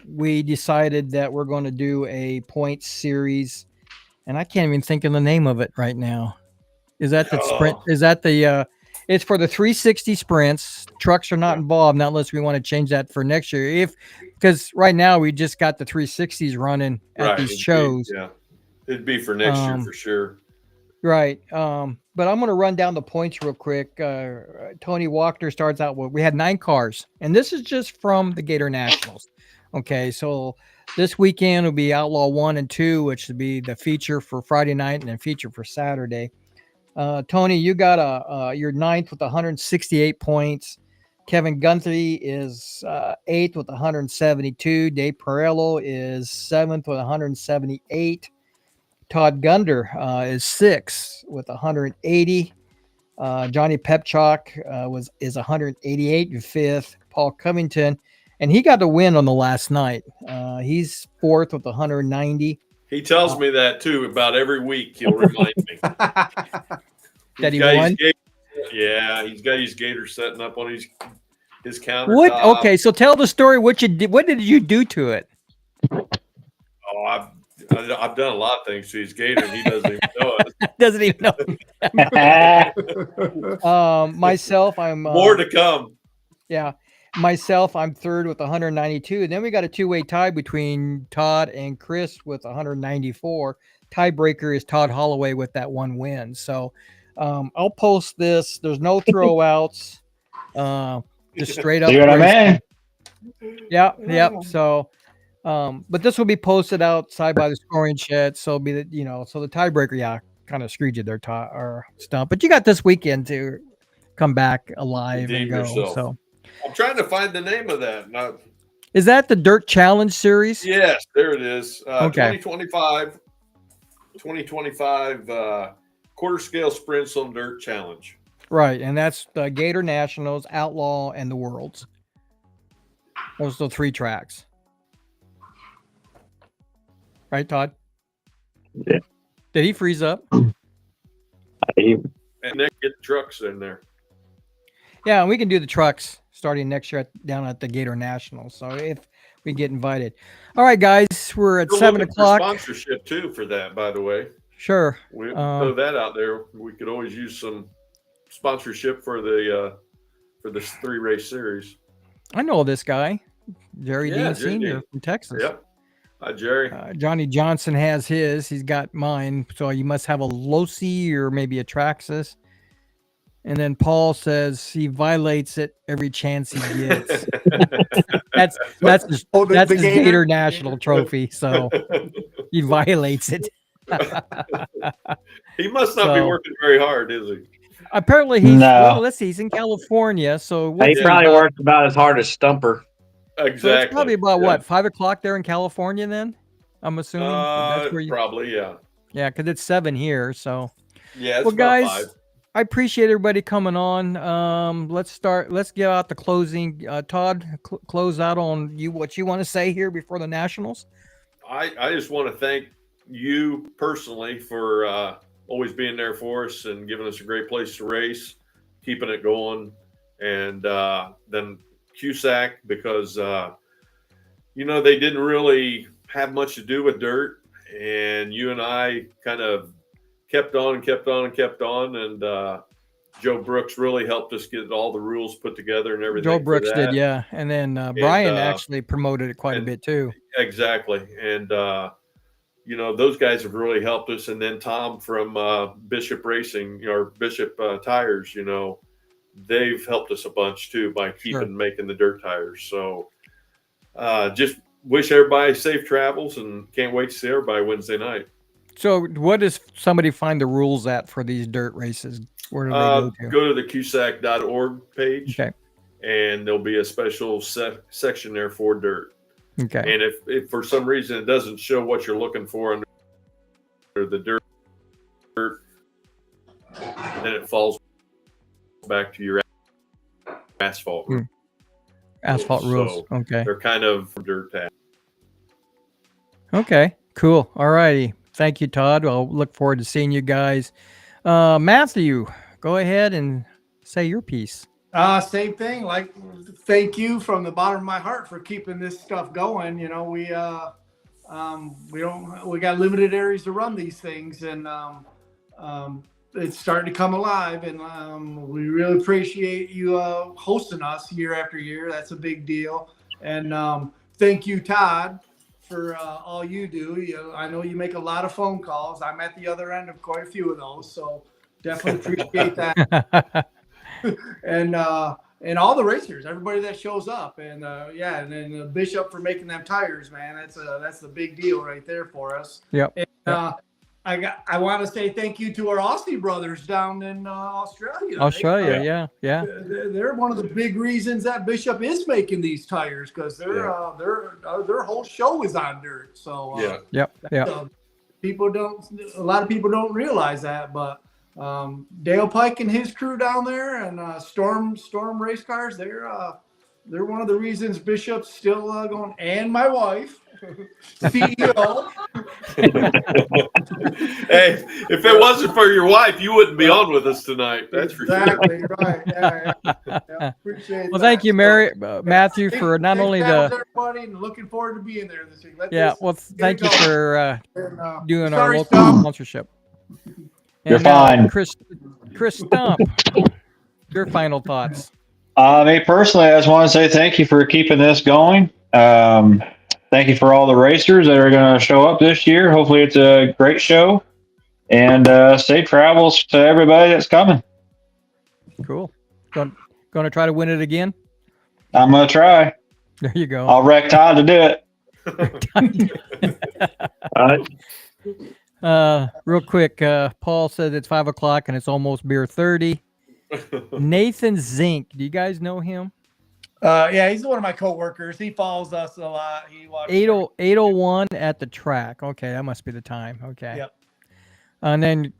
We decided that we're going to do a point series, and I can't even think of the name of it right now. Is that the sprint? Is that the it's for the 360 sprints. Trucks are not involved, not unless we want to change that for next year. Because right now we just got the 360s running at these shows. It'd be for next year for sure. Right. But I'm going to run down the points real quick. Tony Wachter starts out with, we had 9 cars, and this is just from the Gator Nationals. Okay. So this weekend will be Outlaw 1 and 2, which would be the feature for Friday night and then feature for Saturday. Tony, you got your 9th with 168 points. Kevin Gunthy is 8th with 172. Dave Perello is 7th with 178. Todd Gunder is 6th with 180. Johnny Pepchok is 188 and 5th. Paul Covington, and he got the win on the last night. He's 4th with 190. He tells me that too about every week. He'll remind me that he won. He's got his gator setting up on his counter. What? Okay, so tell the story. What you did? What did you do to it? Oh, I've done a lot of things to his gator. And he doesn't even know it. Doesn't even know. Myself, I'm more to come. Yeah. Myself, I'm 3rd with 192. And then we got a 2-way tie between Todd and Chris with 194. Tiebreaker is Todd Holloway with that 1 win. So I'll post this. There's no throwouts. Just straight up. See what I mean? Yeah. So, but this will be posted outside by the scoring shed. So it'll be so the tiebreaker, kind of screwed you there, Todd or Stump. But you got this weekend to come back alive and go. Yourself. So. I'm trying to find the name of that. Is that the Dirt Challenge series? Yes, there it is. Okay. 2025 quarter scale sprints on Dirt Challenge. Right, and that's the Gator Nationals, Outlaw, and the Worlds. Those are the 3 tracks. Right, Todd? Yeah. Did he freeze up? And then get the trucks in there. Yeah, and we can do the trucks starting next year down at the Gator Nationals. So if we get invited. All right, guys, we're at 7 o'clock. Sponsorship too for that, by the way. Sure. We throw that out there. We could always use some sponsorship for the for this 3-race series. I know this guy, Jerry Dean Jerry Sr. Dean. from Texas. Yep. Hi, Jerry. Johnny Johnson has his. He's got mine. So you must have a Losi or maybe a Traxxas. And then Paul says he violates it every chance he gets. that's his Gator National trophy. So he violates it. He must not be working very hard, is he? Apparently he's let's see, he's in California. So he probably worked about as hard as Stumper. Exactly. So it's probably about what, 5 o'clock there in California then? I'm assuming. That's where probably, yeah. Yeah, because it's 7 here. So yeah, it's well, guys, 5. I appreciate everybody coming on. Let's get out the closing. Todd, close out on what you want to say here before the Nationals. I just want to thank you personally for always being there for us and giving us a great place to race, keeping it going, and then QSAC because they didn't really have much to do with dirt, and you and I kind of kept on, and Joe Brooks really helped us get all the rules put together and everything. Joe Brooks did, yeah. And then Brian actually promoted it quite a bit too. Exactly. And, those guys have really helped us. And then Tom from Bishop Racing, or Bishop Tires, they've helped us a bunch too by keeping making the dirt tires. So just wish everybody safe travels and can't wait to see everybody Wednesday night. So what does somebody find the rules at for these dirt races? Where do they go to? Go to the QSAC.org page. Okay. And there'll be a special section there for dirt. Okay. And if for some reason it doesn't show what you're looking for under the dirt, then it falls back to your asphalt. Asphalt rules. Okay. They're kind of dirt tag. Okay. Cool. All righty. Thank you, Todd. I'll look forward to seeing you guys. Matthew, go ahead and say your piece. Same thing. Like, thank you from the bottom of my heart for keeping this stuff going. You know, we got limited areas to run these things, and it's starting to come alive. And we really appreciate you hosting us year after year. That's a big deal. And thank you, Todd, for all you do. I know you make a lot of phone calls. I'm at the other end of quite a few of those, so definitely appreciate that. And all the racers, everybody that shows up, and and then Bishop for making them tires, man. That's the big deal right there for us. Yep. And, I want to say thank you to our Aussie brothers down in Australia. Australia, yeah. They're one of the big reasons that Bishop is making these tires, because their whole show is on dirt. So yep. A lot of people don't realize that, but Dale Pike and his crew down there, and Storm Race Cars, they're one of the reasons Bishop's still going, and my wife, CEO. Hey, if it wasn't for your wife, you wouldn't be on with us tonight. That's exactly for sure. Right. Yeah, appreciate well, that. thank you, Matthew, for not only everybody, and looking forward to being there this week. Thank you for doing our local sponsorship. You're fine. Chris Stump, your final thoughts. Me personally, I just want to say thank you for keeping this going. Thank you for all the racers that are going to show up this year. Hopefully it's a great show, and safe travels to everybody that's coming. Cool. Going to try to win it again? I'm going to try. There you go. I'll wreck Todd to do it. All right. Real quick, Paul said it's 5 o'clock and it's almost beer 30. Nathan Zink, do you guys know him? He's one of my coworkers. He follows us a lot. He watches 801 at the track. Okay, that must be the time. Okay. Yep. And then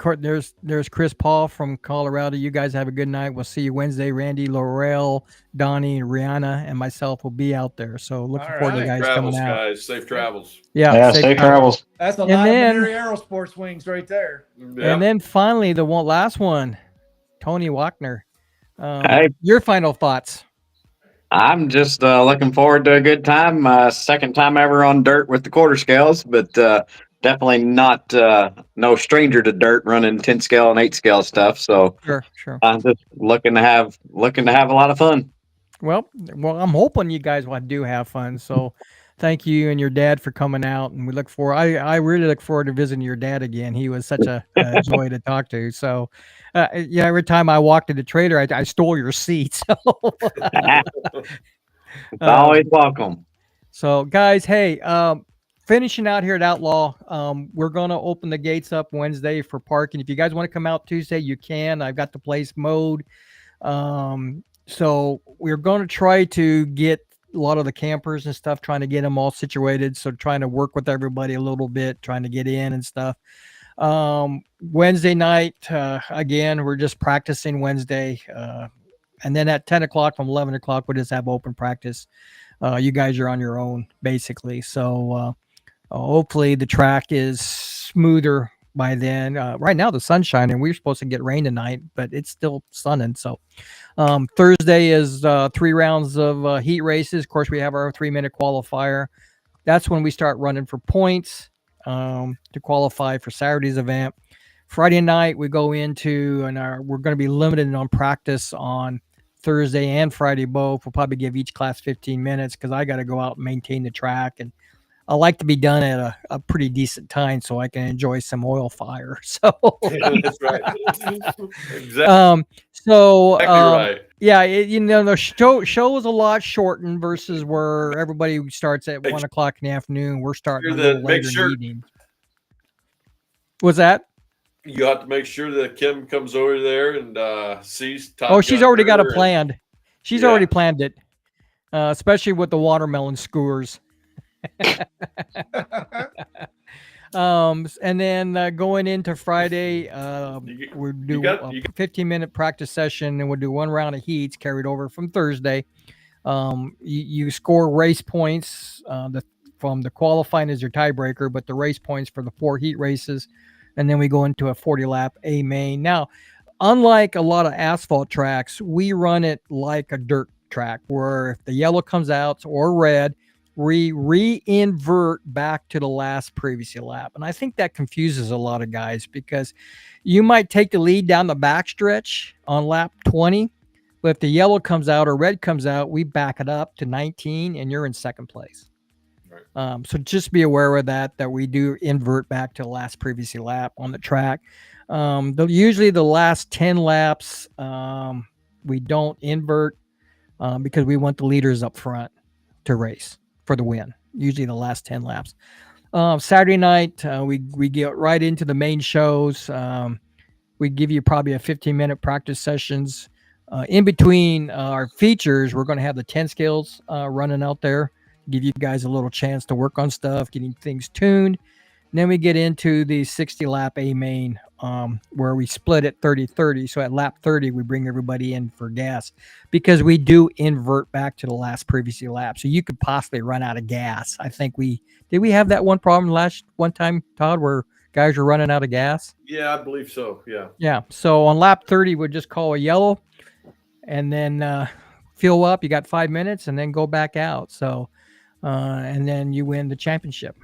there's Chris Paul from Colorado. You guys have a good night. We'll see you Wednesday. Randy, Laurel, Donnie, Rihanna, and myself will be out there. So looking forward to you guys coming out. Guys. Safe travels. Yeah, safe travels. That's a lot of Mennare Aerosports wings right there. And then finally, the last one, Tony Wachter. Hey. Your final thoughts. I'm just looking forward to a good time. Second time ever on dirt with the quarter scales, but definitely not no stranger to dirt, running 10 scale and 8 scale stuff. So sure. I'm just looking to have a lot of fun. Well, I'm hoping you guys do have fun. So thank you and your dad for coming out, and we look forward. I really look forward to visiting your dad again. He was such a joy to talk to. So every time I walked to the trailer, I stole your seat. So always welcome. So guys, hey, finishing out here at Outlaw, we're going to open the gates up Wednesday for parking. If you guys want to come out Tuesday, you can. I've got the place mowed. So we're going to try to get a lot of the campers and stuff, trying to get them all situated. So trying to work with everybody a little bit, trying to get in and stuff. Wednesday night, again, we're just practicing Wednesday. And then at 10 o'clock from 11 o'clock, we'll just have open practice. You guys are on your own, basically. So hopefully the track is smoother by then. Right now the sun's shining. We were supposed to get rain tonight, but it's still sunning. So Thursday is 3 rounds of heat races. Of course, we have our 3-minute qualifier. That's when we start running for points to qualify for Saturday's event. Friday night we go into, and we're going to be limited on practice on Thursday and Friday both. We'll probably give each class 15 minutes because I got to go out and maintain the track, and I like to be done at a pretty decent time so I can enjoy some oil fire. So that's right. Exactly. So right. Yeah, the show is a lot shortened versus where everybody starts at 1 o'clock in the afternoon. We're starting a little later in the evening. What's that? You have to make sure that Kim comes over there and sees Top Oh, she's Gun already got it River planned. She's already planned it, especially with the watermelon skewers. And then going into Friday, we'll do a 15-minute practice session, and we'll do one round of heats carried over from Thursday. You score race points from the qualifying as your tiebreaker, but the race points for the 4 heat races, and then we go into a 40-lap A main. Now, unlike a lot of asphalt tracks, we run it like a dirt track, where if the yellow comes out or red, we re-invert back to the last previous lap. And I think that confuses a lot of guys, because you might take the lead down the backstretch on lap 20, but if the yellow comes out or red comes out, we back it up to 19 and you're in second place. Right. So just be aware of that we do invert back to the last previous lap on the track. Usually the last 10 laps, we don't invert because we want the leaders up front to race for the win, usually the last 10 laps. Saturday night, we get right into the main shows. We give you probably a 15-minute practice sessions. In between our features, we're going to have the 10 scales running out there, give you guys a little chance to work on stuff, getting things tuned. And then we get into the 60-lap A main, where we split at 30-30. So at lap 30, we bring everybody in for gas, because we do invert back to the last previous lap. So you could possibly run out of gas. I think we have that one problem one time, Todd, where guys were running out of gas? Yeah, I believe so. Yeah. Yeah. So on lap 30, we'll just call a yellow and then fuel up. You got 5 minutes and then go back out. So, and then you win the championship.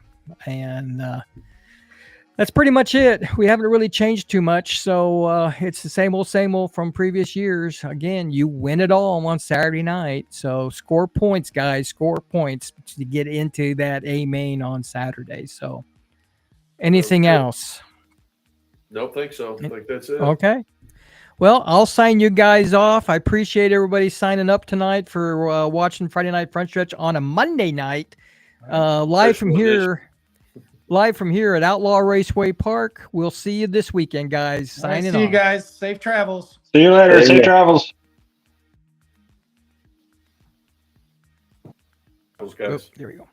And that's pretty much it. We haven't really changed too much. So it's the same old from previous years. Again, you win it all on Saturday night. So score points, guys. Score points to get into that A main on Saturday. So anything else? Don't think so. I think that's it. Okay. Well, I'll sign you guys off. I appreciate everybody signing up tonight for watching Friday Night Front Stretch on a Monday night. Live from here at Outlaw Raceway Park. We'll see you this weekend, guys. Signing off. See you guys. Safe travels. See you later. Safe travels. Those guys. There we go.